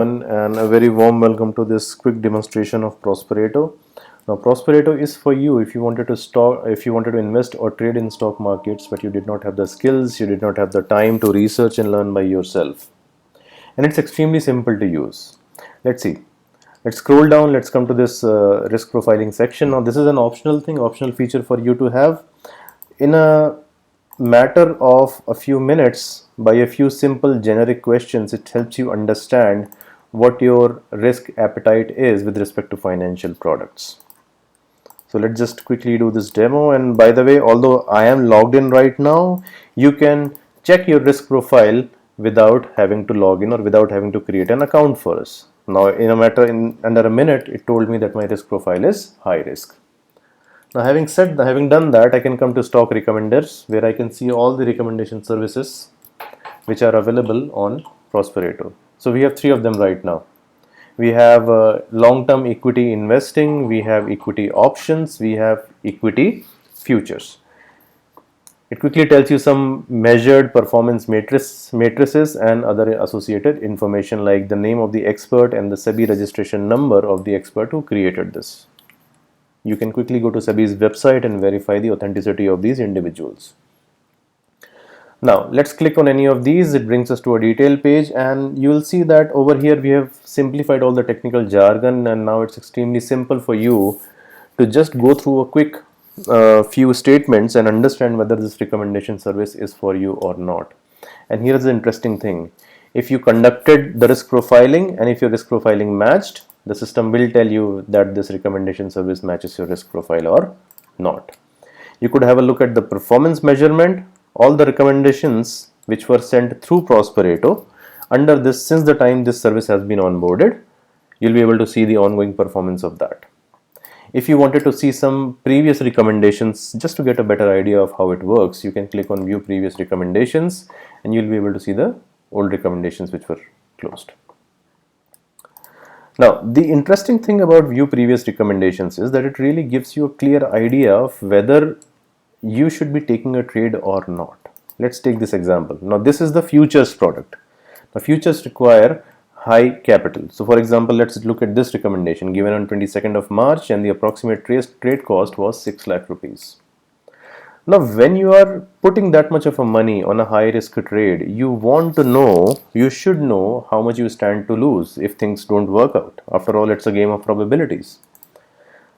And a very warm welcome to this quick demonstration of Prospareto. Now, Prospareto is for you if you wanted to invest or trade in stock markets, but you did not have the skills, you did not have the time to research and learn by yourself. And it's extremely simple to use. Let's see. Let's scroll down. Let's come to this risk profiling section. Now, this is an optional feature for you to have. In a matter of a few minutes, by a few simple generic questions, it helps you understand what your risk appetite is with respect to financial products. So let's just quickly do this demo. And by the way, although I am logged in right now, you can check your risk profile without having to log in or without having to create an account for us. Now, in under a minute, it told me that my risk profile is high risk. Now, having done that, I can come to stock recommenders, where I can see all the recommendation services which are available on Prospareto. So we have three of them right now. We have long-term equity investing, we have equity options, we have equity futures. It quickly tells you some measured performance matrices and other associated information like the name of the expert and the SEBI registration number of the expert who created this. You can quickly go to SEBI's website and verify the authenticity of these individuals. Now, let's click on any of these. It brings us to a detail page, and you will see that over here we have simplified all the technical jargon, and now it's extremely simple for you to just go through a quick few statements and understand whether this recommendation service is for you or not. And here's the interesting thing. If you conducted the risk profiling and if your risk profiling matched, the system will tell you that this recommendation service matches your risk profile or not. You could have a look at the performance measurement. All the recommendations which were sent through Prospareto under this, since the time this service has been onboarded, you'll be able to see the ongoing performance of that. If you wanted to see some previous recommendations just to get a better idea of how it works, you can click on view previous recommendations and you'll be able to see the old recommendations which were closed. Now, the interesting thing about view previous recommendations is that it really gives you a clear idea of whether you should be taking a trade or not. Let's take this example. Now, this is the futures product. Now, futures require high capital. So, for example, let's look at this recommendation given on 22nd of March, and the approximate trade cost was 6 lakh rupees. Now, when you are putting that much of a money on a high risk trade, you should know how much you stand to lose if things don't work out. After all, it's a game of probabilities.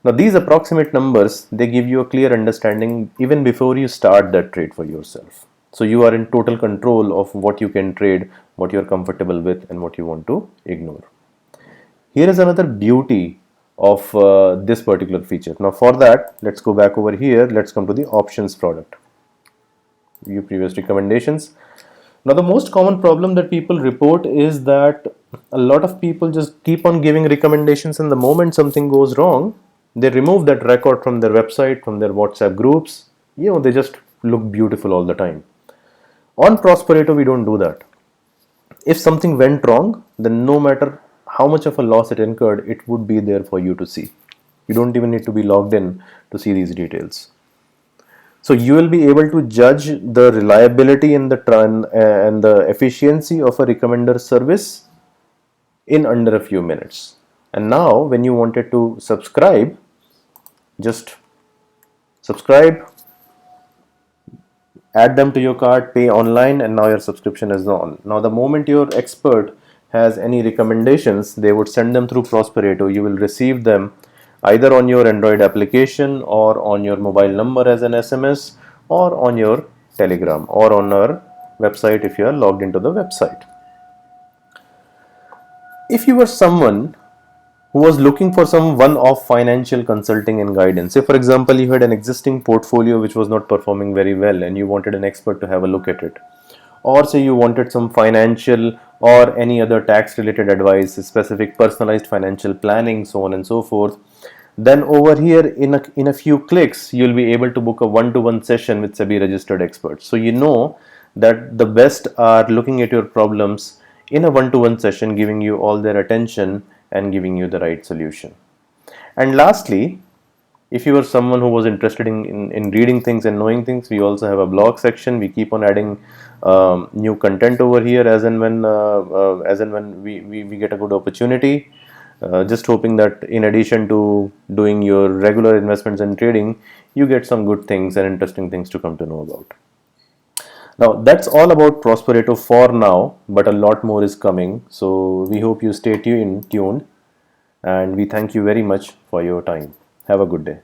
Now, these approximate numbers, they give you a clear understanding even before you start that trade for yourself. So you are in total control of what you can trade, what you're comfortable with, and what you want to ignore. Here is another beauty of this particular feature. Now, for that, let's go back over here. Let's come to the options product. View previous recommendations. Now, the most common problem that people report is that a lot of people just keep on giving recommendations, and the moment something goes wrong, they remove that record from their website, from their WhatsApp groups. They just look beautiful all the time. On Prospareto, we don't do that. If something went wrong, then no matter how much of a loss it incurred, it would be there for you to see. You don't even need to be logged in to see these details. So you will be able to judge the reliability and the efficiency of a recommender service in under a few minutes. And now, when you wanted to subscribe, just subscribe, add them to your cart, pay online, and now your subscription is on. Now, the moment your expert has any recommendations, they would send them through Prospareto. You will receive them either on your Android application or on your mobile number as an SMS or on your Telegram or on our website if you are logged into the website. If you were someone who was looking for some one-off financial consulting and guidance, say for example you had an existing portfolio which was not performing very well and you wanted an expert to have a look at it, or say you wanted some financial or any other tax related advice, specific personalized financial planning, so on and so forth, then over here in a few clicks you'll be able to book a one-to-one session with SEBI registered experts. So you know that the best are looking at your problems in a one-to-one session, giving you all their attention and giving you the right solution. And lastly, if you are someone who was interested in reading things and knowing things, we also have a blog section. We keep on adding new content over here as and when we get a good opportunity. Just hoping that in addition to doing your regular investments and trading, you get some good things and interesting things to come to know about. Now, that's all about Prospareto for now, but a lot more is coming. So, we hope you stay tuned, and we thank you very much for your time. Have a good day.